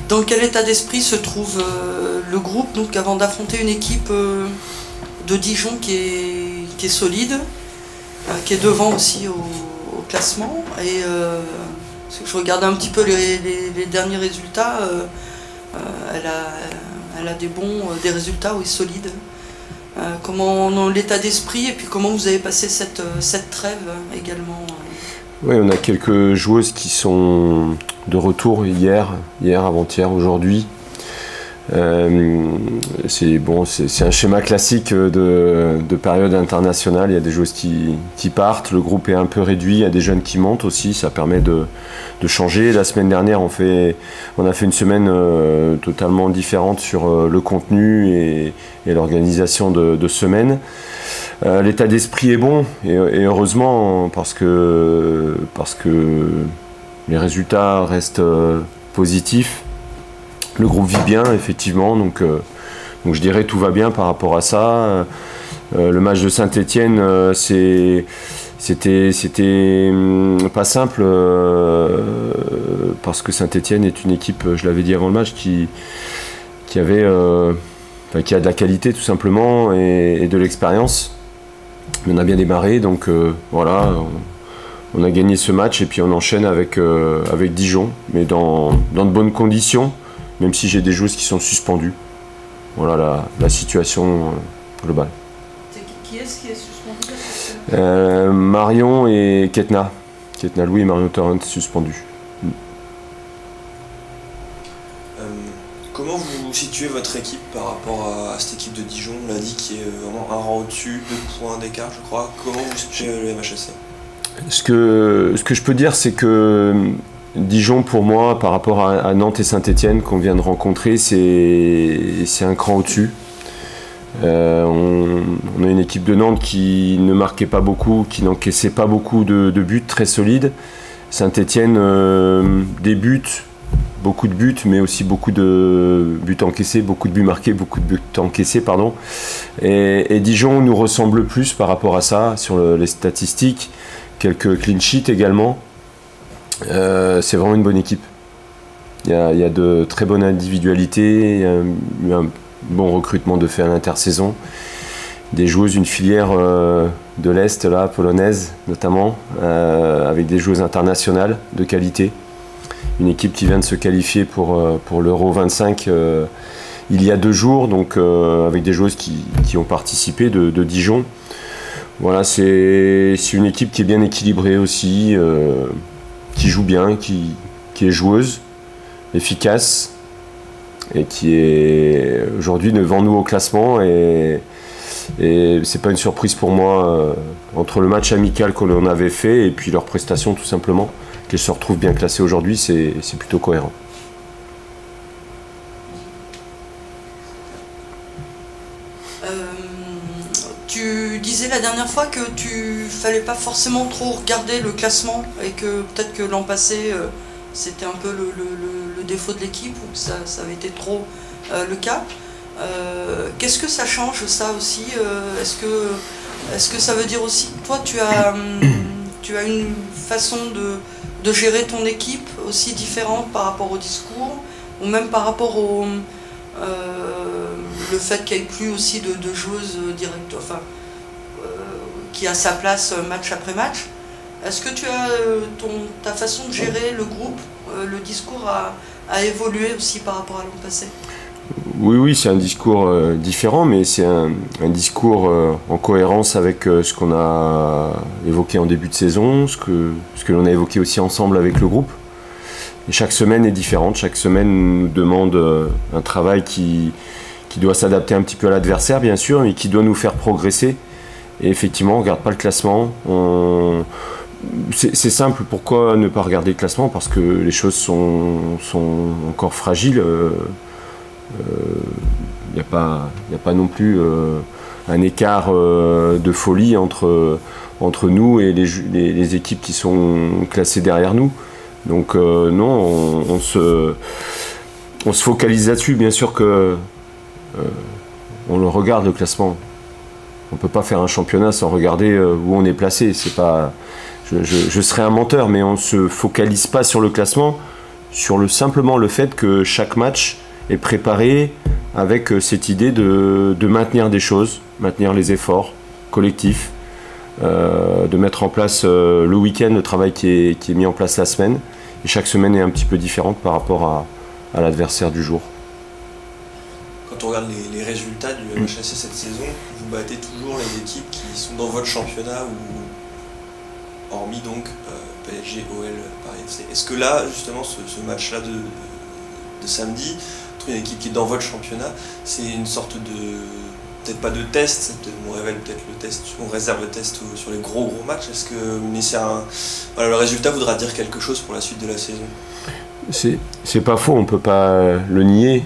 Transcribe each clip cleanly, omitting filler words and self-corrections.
Dans quel état d'esprit se trouve le groupe donc, avant d'affronter une équipe de Dijon qui est solide, qui est devant aussi au classement et parce que je regarde un petit peu les derniers résultats, elle a des résultats oui, solides. Comment l'état d'esprit et puis comment vous avez passé cette trêve également Oui, on a quelques joueuses qui sont de retour hier, avant-hier, aujourd'hui. C'est un schéma classique de période internationale. Il y a des joueuses qui partent, le groupe est un peu réduit, il y a des jeunes qui montent aussi, ça permet de changer. La semaine dernière, on a fait une semaine totalement différente sur le contenu et l'organisation de semaine. L'état d'esprit est bon et heureusement parce que les résultats restent positifs. Le groupe vit bien effectivement, donc je dirais tout va bien par rapport à ça. Le match de Saint-Étienne, c'était pas simple parce que Saint-Étienne est une équipe, je l'avais dit avant le match, qui a de la qualité tout simplement et de l'expérience. On a bien démarré, donc voilà, on a gagné ce match et puis on enchaîne avec Dijon, mais dans de bonnes conditions, même si j'ai des joueuses qui sont suspendues. Voilà la situation globale. Qui est-ce qui est suspendu Marion et Ketna. Ketna Louis et Marion Torrent suspendus. Comment vous situez votre équipe par rapport à cette équipe de Dijon, on l'a dit, qui est vraiment un rang au-dessus, 2 points d'écart je crois. Comment vous situez le MHSC? Ce que je peux dire, c'est que Dijon, pour moi, par rapport à Nantes et Saint-Étienne qu'on vient de rencontrer, c'est un cran au-dessus. On a une équipe de Nantes qui ne marquait pas beaucoup, qui n'encaissait pas beaucoup de buts, très solide. Saint-Étienne débute, beaucoup de buts, mais aussi beaucoup de buts encaissés, beaucoup de buts marqués, beaucoup de buts encaissés, pardon. Et Dijon nous ressemble plus par rapport à ça, sur les statistiques, quelques clean sheets également. C'est vraiment une bonne équipe. Il y a de très bonnes individualités, il y a eu un bon recrutement de fait à l'intersaison. Des joueuses, une filière de l'Est, là, polonaise notamment, avec des joueuses internationales de qualité. Une équipe qui vient de se qualifier pour l'Euro 25 il y a 2 jours, donc avec des joueuses qui ont participé de Dijon. Voilà, c'est une équipe qui est bien équilibrée aussi, qui joue bien, qui est joueuse, efficace, et qui est aujourd'hui devant nous au classement. Et c'est pas une surprise pour moi, entre le match amical qu'on avait fait et puis leur prestation tout simplement, qu'elles se retrouvent bien classées aujourd'hui, c'est plutôt cohérent. Tu disais la dernière fois que tu fallait pas forcément trop regarder le classement et que peut-être que l'an passé c'était un peu le défaut de l'équipe ou que ça avait été trop le cas. Qu'est-ce que ça change ça aussi? Est-ce que ça veut dire aussi que toi tu as une façon de gérer ton équipe aussi différente par rapport au discours ou même par rapport au le fait qu'il n'y ait plus aussi de joueuses directes, enfin, qui a sa place match après match. Est-ce que tu as ta façon de gérer le groupe, le discours a évolué aussi par rapport à l'an passé? Oui, c'est un discours différent, mais c'est un discours en cohérence avec ce qu'on a évoqué en début de saison, ce que l'on a évoqué aussi ensemble avec le groupe. Et chaque semaine est différente, chaque semaine nous demande un travail qui doit s'adapter un petit peu à l'adversaire, bien sûr, mais qui doit nous faire progresser. Et effectivement, on ne regarde pas le classement. C'est simple, pourquoi ne pas regarder le classement? Parce que les choses sont encore fragiles. Il n'y a pas non plus un écart de folie entre nous et les équipes qui sont classées derrière nous. Donc non, on se focalise là-dessus. Bien sûr que on le regarde, le classement. On ne peut pas faire un championnat sans regarder où on est placé. C'est pas, je serais un menteur, mais on ne se focalise pas sur le classement, simplement le fait que chaque match est préparé avec cette idée de maintenir des choses, maintenir les efforts collectifs, de mettre en place le week-end, le travail qui est mis en place la semaine. Et chaque semaine est un petit peu différente par rapport à l'adversaire du jour. Quand on regarde les résultats du MHSC cette saison, vous battez toujours les équipes qui sont dans votre championnat, ou hormis donc PSG, OL, Paris FC. Est-ce que là, justement, ce match-là de samedi, entre une équipe qui est dans votre championnat, c'est une sorte de, peut-être pas de test, on révèle peut-être le test, on réserve le test sur les gros matchs, est-ce que mais voilà, le résultat voudra dire quelque chose pour la suite de la saison? C'est pas faux, on peut pas le nier.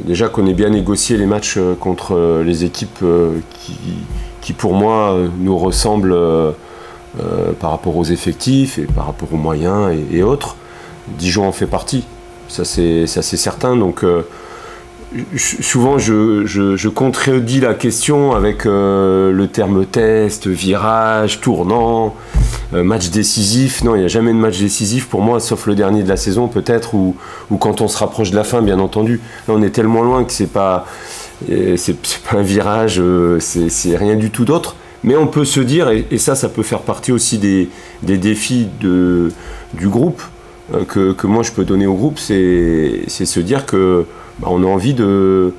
Déjà qu'on ait bien négocié les matchs contre les équipes qui pour moi nous ressemblent par rapport aux effectifs et par rapport aux moyens et autres. Dijon en fait partie, ça c'est certain. Donc souvent je contredis la question avec le terme test, virage, tournant, match décisif. Non, il n'y a jamais de match décisif pour moi, sauf le dernier de la saison peut-être, ou quand on se rapproche de la fin, bien entendu. Là, on est tellement loin que c'est pas un virage, c'est rien du tout d'autre. Mais on peut se dire, et ça peut faire partie aussi des défis du groupe, que moi je peux donner au groupe, c'est se dire que on a envie de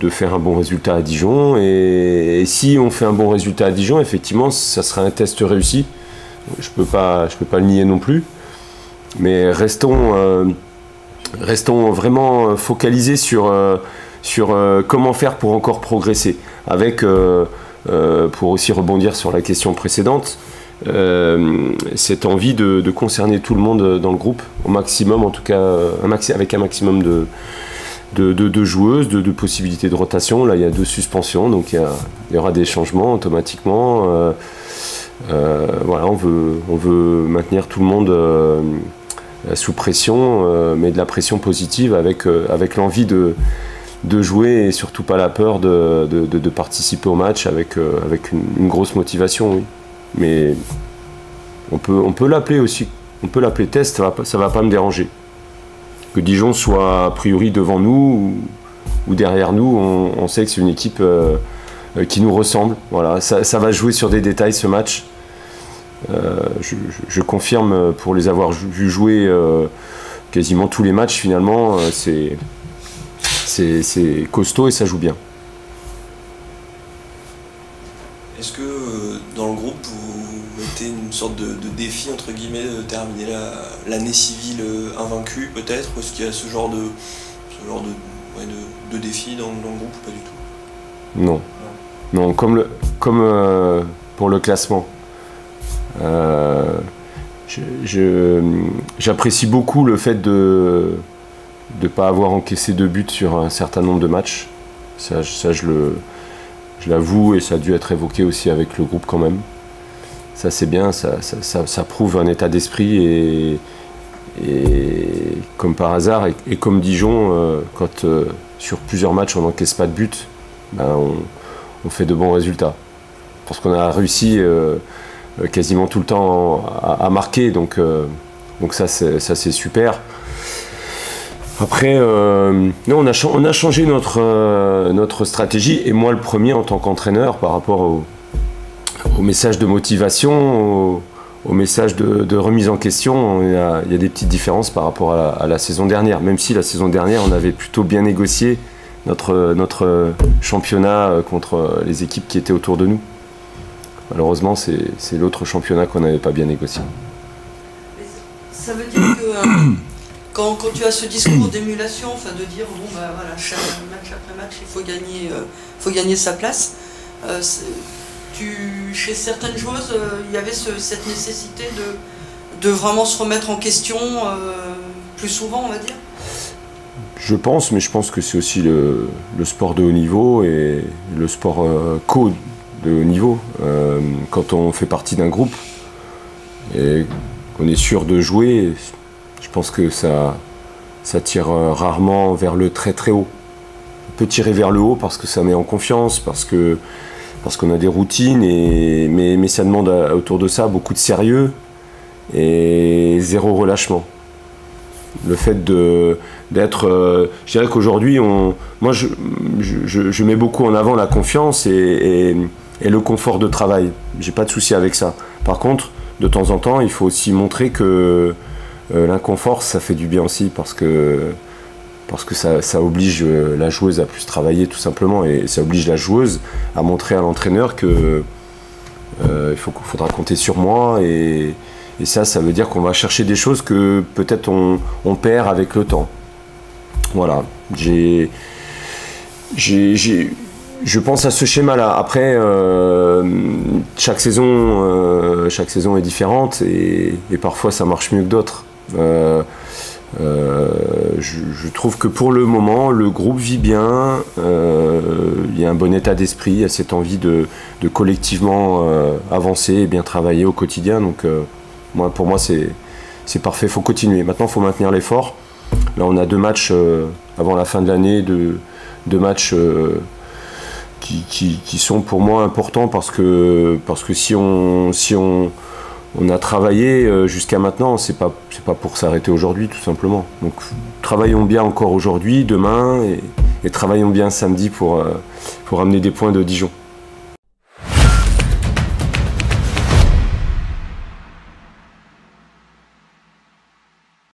faire un bon résultat à Dijon, et si on fait un bon résultat à Dijon, effectivement, ça sera un test réussi. Je peux pas le nier non plus, mais restons vraiment focalisés sur comment faire pour encore progresser, avec pour aussi rebondir sur la question précédente, cette envie de concerner tout le monde dans le groupe au maximum, en tout cas avec un maximum de joueuses, de possibilités de rotation. Là il y a 2 suspensions, donc il y aura des changements automatiquement. Voilà, on veut maintenir tout le monde sous pression, mais de la pression positive, avec l'envie de jouer et surtout pas la peur de participer au match avec une grosse motivation, oui. Mais on peut l'appeler aussi, on peut l'appeler test, ça va pas me déranger. Que Dijon soit a priori devant nous ou derrière nous, on sait que c'est une équipe qui nous ressemble. Voilà, ça va jouer sur des détails ce match. Je confirme, pour les avoir vu jouer quasiment tous les matchs, finalement, c'est costaud et ça joue bien. Est-ce que dans le groupe vous mettez une sorte de défi entre guillemets de terminer l'année civile invaincue peut-être, ou est-ce qu'il y a ce genre de défi dans le groupe ou pas du tout? Non, comme pour le classement. J'apprécie beaucoup le fait de ne pas avoir encaissé 2 buts sur un certain nombre de matchs. Ça je l'avoue, et ça a dû être évoqué aussi avec le groupe quand même. Ça c'est bien, ça prouve un état d'esprit, et comme par hasard, et comme Dijon, quand sur plusieurs matchs on n'encaisse pas de but, on fait de bons résultats. Parce qu'on a réussi quasiment tout le temps à marquer, donc ça c'est super. Après, on a changé notre stratégie, et moi le premier en tant qu'entraîneur, par rapport au message de motivation, au message de remise en question. Il y a des petites différences par rapport à la saison dernière, même si la saison dernière on avait plutôt bien négocié notre championnat contre les équipes qui étaient autour de nous. Malheureusement, c'est l'autre championnat qu'on n'avait pas bien négocié. Ça veut dire que quand tu as ce discours d'émulation, enfin de dire bon bah voilà, chaque match après match, il faut gagner sa place. Chez certaines joueuses, il y avait cette nécessité de vraiment se remettre en question plus souvent, on va dire. Je pense, mais je pense que c'est aussi le sport de haut niveau et le sport co de haut niveau. Quand on fait partie d'un groupe et qu'on est sûr de jouer, je pense que ça tire rarement vers le très très haut. On peut tirer vers le haut parce que ça met en confiance, parce qu'on a des routines, mais ça demande autour de ça beaucoup de sérieux et zéro relâchement. Le fait d'être... je dirais qu'aujourd'hui, moi je mets beaucoup en avant la confiance et le confort de travail. J'ai pas de souci avec ça. Par contre, de temps en temps, il faut aussi montrer que l'inconfort, ça fait du bien aussi parce que ça oblige la joueuse à plus travailler tout simplement et ça oblige la joueuse à montrer à l'entraîneur que faudra compter sur moi et ça veut dire qu'on va chercher des choses que peut-être on perd avec le temps. Voilà, je pense à ce schéma-là. Après, chaque saison est différente et parfois ça marche mieux que d'autres. Je trouve que pour le moment, le groupe vit bien, il y a un bon état d'esprit, il y a cette envie de collectivement avancer et bien travailler au quotidien. Donc, pour moi, c'est parfait, il faut continuer. Maintenant, il faut maintenir l'effort. Là, on a 2 matchs avant la fin de l'année, 2 matchs qui sont pour moi importants parce que si on a travaillé jusqu'à maintenant, c'est pas pour s'arrêter aujourd'hui tout simplement. Donc travaillons bien encore aujourd'hui, demain et travaillons bien samedi pour amener des points de Dijon.